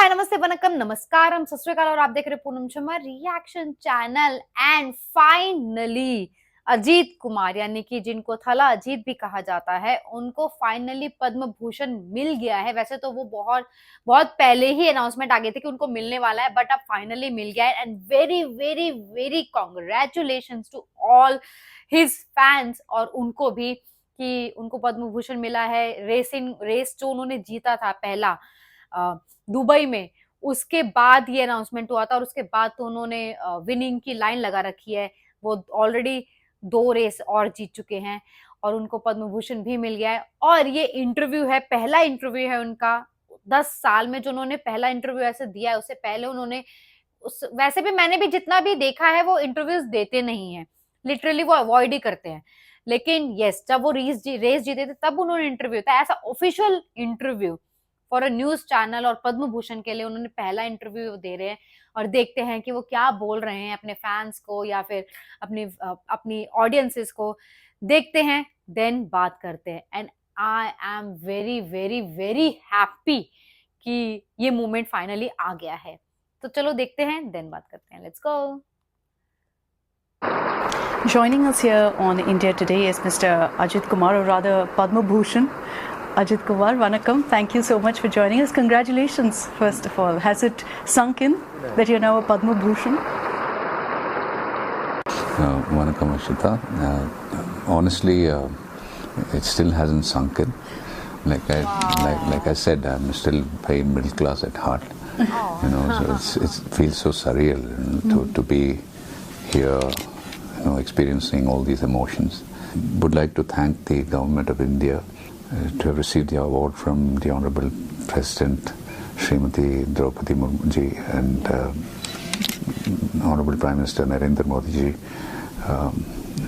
हाय नमस्ते वनकम नमस्कारम सत श्री अकाल और आप देख रहे Poonam Sharma reaction channel. And finally Ajit Kumar यानी कि जिनको थला अजीत भी कहा जाता है उनको फाइनली पद्म भूषण मिल गया है। वैसे तो वो बहुत बहुत पहले ही अनाउंसमेंट आ गई थी कि उनको मिलने वाला है, बट अब फाइनली मिल गया है। And very very very congratulations to all his fans और उनको भी कि उनको पद्म भूषण मिला है। रेस जो उन्होंने जीता था पहला दुबई में, उसके बाद ये अनाउंसमेंट हुआ था और उसके बाद तो उन्होंने विनिंग की लाइन लगा रखी है। वो ऑलरेडी 2 रेस और जीत चुके हैं और उनको पद्म भूषण भी मिल गया है। और ये इंटरव्यू है, पहला इंटरव्यू है उनका 10 साल में जो उन्होंने पहला इंटरव्यू ऐसे दिया है। उससे पहले उन्होंने वैसे भी मैंने भी जितना भी देखा है वो इंटरव्यूज देते नहीं है, लिटरली वो अवॉइड ही करते हैं। लेकिन यस, जब वो रेस जीते थे तब उन्होंने इंटरव्यू था, ऐसा official interview for a news channel. और पद्म भूषण के लिए उन्होंने पहला इंटरव्यू दे रहे हैं और देखते हैं कि वो क्या बोल रहे हैं अपने फैंस को या फिर अपनी अपनी ऑडियंसेस को। देखते हैं देन बात करते हैं। And I am very very very happy कि ये मोमेंट फाइनली आ गया है। तो चलो देखते हैं देन बात करते हैं। Let's go. Joining us here on India Today is Mr. Ajit Kumar, or rather Padma Bhushan. Ajit Kumar, Vanakkam, thank you so much for joining us. Congratulations, first of all. Has it sunk in that you're now a Padma Bhushan? Vanakkam, Ashita. Honestly, it still hasn't sunk in. Like I said, I'm still very middle class at heart. So it feels so surreal to be here, experiencing all these emotions. Would like to thank the government of India to have received the award from the Honorable President Srimati Draupadi Murmu ji and Honorable Prime Minister Narendra Modi ji.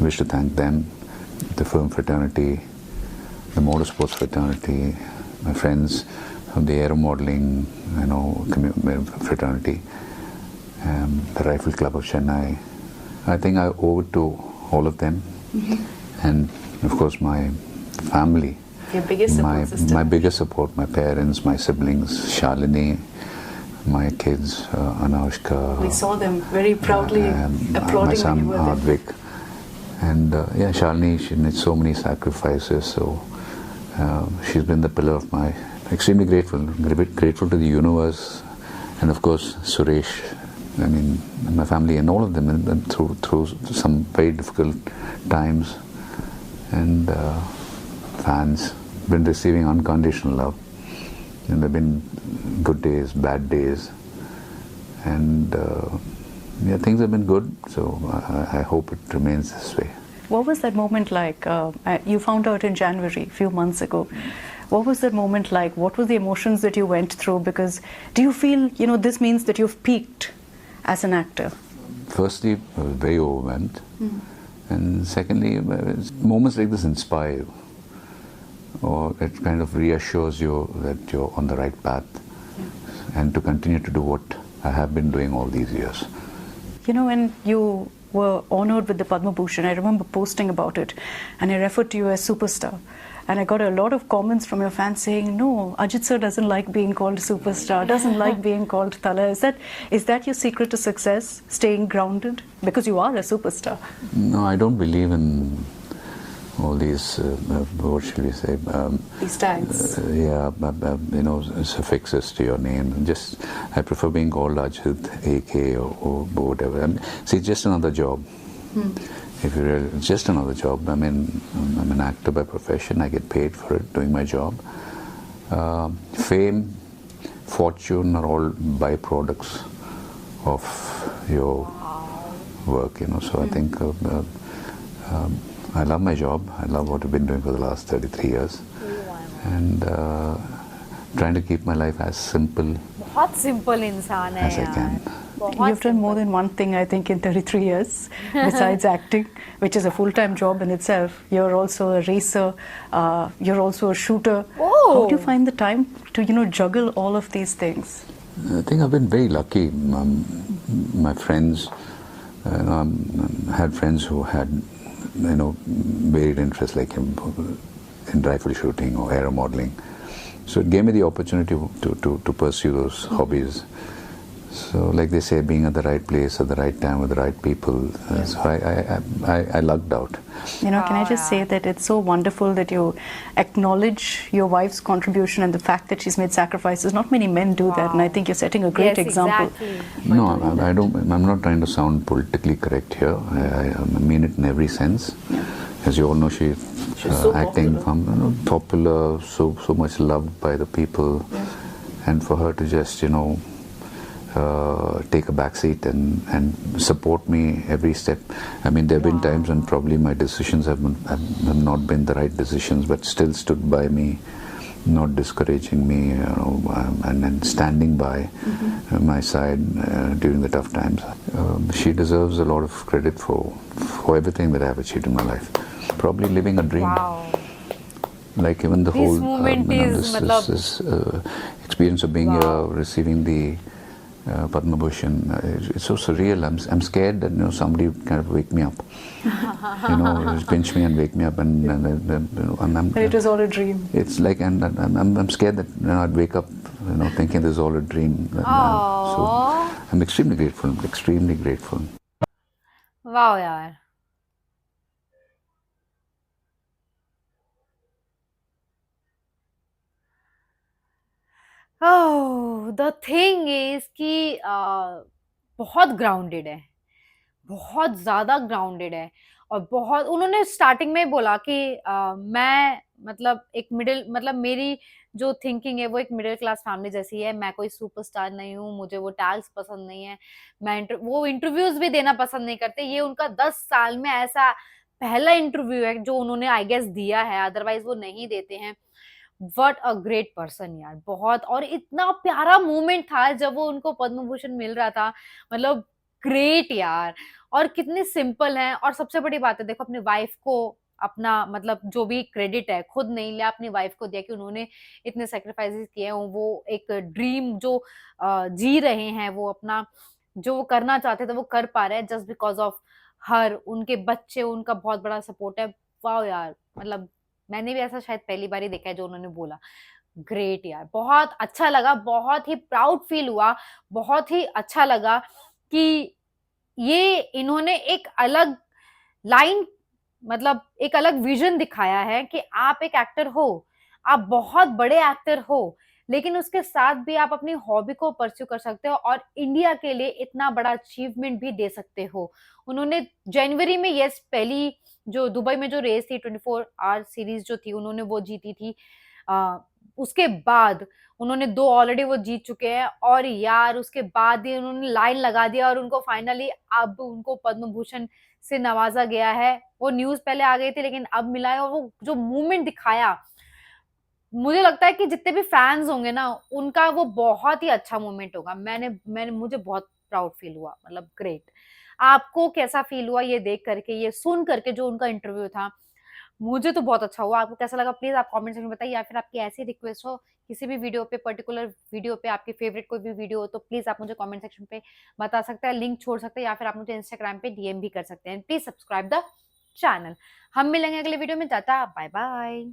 Wish to thank them, the film fraternity, the motorsports fraternity, my friends from the aero modeling, fraternity, the Rifle Club of Chennai. I think I owe it to all of them, and of course my family. Your biggest support system. My biggest support, my parents, my siblings, Shalini, my kids, Anushka. We saw them very proudly applauding my son when you were there. Advik, and Shalini, she made so many sacrifices. So she's been the pillar of my. Extremely grateful to the universe, and of course Suresh. I mean, my family and all of them went through some very difficult times, and fans been receiving unconditional love. And there've been good days, bad days, and things have been good. So I hope it remains this way. What was that moment like? You found out in January, a few months ago. What was that moment like? What were the emotions that you went through? Because do you feel, this means that you've peaked as an actor? Firstly, I was very overwhelmed. And secondly, moments like this inspire you. Or it kind of reassures you that you're on the right path. And to continue to do what I have been doing all these years. When you were honored with the Padma Bhushan, I remember posting about it, and I referred to you as superstar. And I got a lot of comments from your fans saying, no, Ajit sir doesn't like being called superstar, doesn't like being called Thala. Is that your secret to success, staying grounded? Because you are a superstar. No, I don't believe in all these, what should we say? These tags. Suffixes to your name. I prefer being called Ajit, AK or whatever. See, it's just another job. If you really, it's just another job. I mean, I'm an actor by profession. I get paid for it, doing my job. Fame, fortune are all byproducts of your work, So I think I love my job. I love what I've been doing for the last 33 years. And trying to keep my life as simple बहुत simple इंसान है as I can. You've done more than one thing, I think, in 33 years, besides acting, which is a full-time job in itself. You're also a racer, you're also a shooter. Oh. How do you find the time to, juggle all of these things? I think I've been very lucky. My friends, I had friends who had, varied interests like in rifle shooting or aero modeling. So it gave me the opportunity to pursue those hobbies. So like they say, being at the right place at the right time with the right people. So I lucked out. You know, can I just say that it's so wonderful that you acknowledge your wife's contribution and the fact that she's made sacrifices. Not many men do that, and I think you're setting a great Yes, example. exactly. No, I don't. I'm not trying to sound politically correct here. I mean it in every sense. As you all know, she's so acting popular. popular, so much loved by the people, and for her to just take a back seat and support me every step. I mean, there have been times when probably my decisions have not been the right decisions, but still stood by me, not discouraging me, and standing by my side during the tough times. She deserves a lot of credit for everything that I have achieved in my life. Probably living a dream. Wow. Like even the This whole moment is, this experience of being here, receiving the Padma Bhushan, it's so surreal. I'm scared that somebody kind of wake me up, just pinch me and wake me up, and But it was all a dream. it's like, and I'm scared that I'd wake up, thinking this is all a dream. So I'm extremely grateful. Extremely grateful. वाह यार. ओह, the thing is कि बहुत grounded है, बहुत ज्यादा grounded है. और बहुत उन्होंने स्टार्टिंग में बोला कि मैं मतलब एक मिडिल मतलब मेरी जो थिंकिंग है वो एक मिडिल क्लास फैमिली जैसी है. मैं कोई सुपरस्टार नहीं हूँ, मुझे वो टैग्स पसंद नहीं है. वो इंटरव्यूज भी देना पसंद नहीं करते. ये उनका 10 साल में ऐसा पहला इंटरव्यू है जो उन्होंने आई गेस दिया है, अदरवाइज वो नहीं देते हैं. व्हाट अ ग्रेट पर्सन यार, बहुत. और इतना प्यारा मोमेंट था जब वो उनको पद्म भूषण मिल रहा था. मतलब ग्रेट यार. और कितने सिंपल हैं. और सबसे बड़ी बात है, देखो अपनी वाइफ को अपना मतलब जो भी क्रेडिट है खुद नहीं लिया, अपनी वाइफ को दिया कि उन्होंने इतने सेक्रीफाइसेस किए हैं. वो एक ड्रीम जो जी रहे हैं, वो अपना जो वो करना चाहते थे वो कर पा रहे हैं जस्ट बिकॉज ऑफ हर. उनके बच्चे उनका बहुत बड़ा सपोर्ट है. वाह यार, मतलब मैंने भी ऐसा शायद पहली बार ही देखा है जो उन्होंने बोला. ग्रेट यार, बहुत अच्छा लगा, बहुत ही प्राउड फील हुआ, बहुत ही अच्छा लगा कि ये इन्होंने एक अलग लाइन मतलब एक अलग विजन दिखाया है कि आप एक एक्टर हो, आप बहुत बड़े एक्टर हो, लेकिन उसके साथ भी आप अपनी हॉबी को परस्यू कर सकते हो और इंडिया के लिए इतना बड़ा अचीवमेंट भी दे सकते हो. उन्होंने जनवरी में यस पहली जो दुबई में जो रेस थी 24 आवर सीरीज जो थी उन्होंने वो जीती थी. उसके बाद उन्होंने 2 ऑलरेडी वो जीत चुके हैं. और यार उसके बाद ही उन्होंने लाइन लगा दिया और उनको फाइनली अब उनको पद्म भूषण से नवाजा गया है. वो न्यूज पहले आ गई थी लेकिन अब मिला है. और वो जो मूवमेंट दिखाया, मुझे लगता है कि जितने भी फैंस होंगे ना उनका वो बहुत ही अच्छा मोमेंट होगा. मैंने मुझे बहुत प्राउड फील हुआ. मतलब ग्रेट. आपको कैसा फील हुआ ये देख करके, ये सुन करके जो उनका इंटरव्यू था? मुझे तो बहुत अच्छा हुआ. आपको कैसा लगा प्लीज आप कमेंट सेक्शन में बताइए. या फिर आपकी ऐसी रिक्वेस्ट हो किसी भी वीडियो पे, पर्टिकुलर वीडियो पे आपकी फेवरेट कोई भी वीडियो हो तो प्लीज आप मुझे कमेंट सेक्शन पे बता सकते हैं, लिंक छोड़ सकते हैं, या फिर आप मुझे इंस्टाग्राम पे डीएम भी कर सकते हैं. Please subscribe the channel. हम मिलेंगे अगले वीडियो में. Tata, bye bye.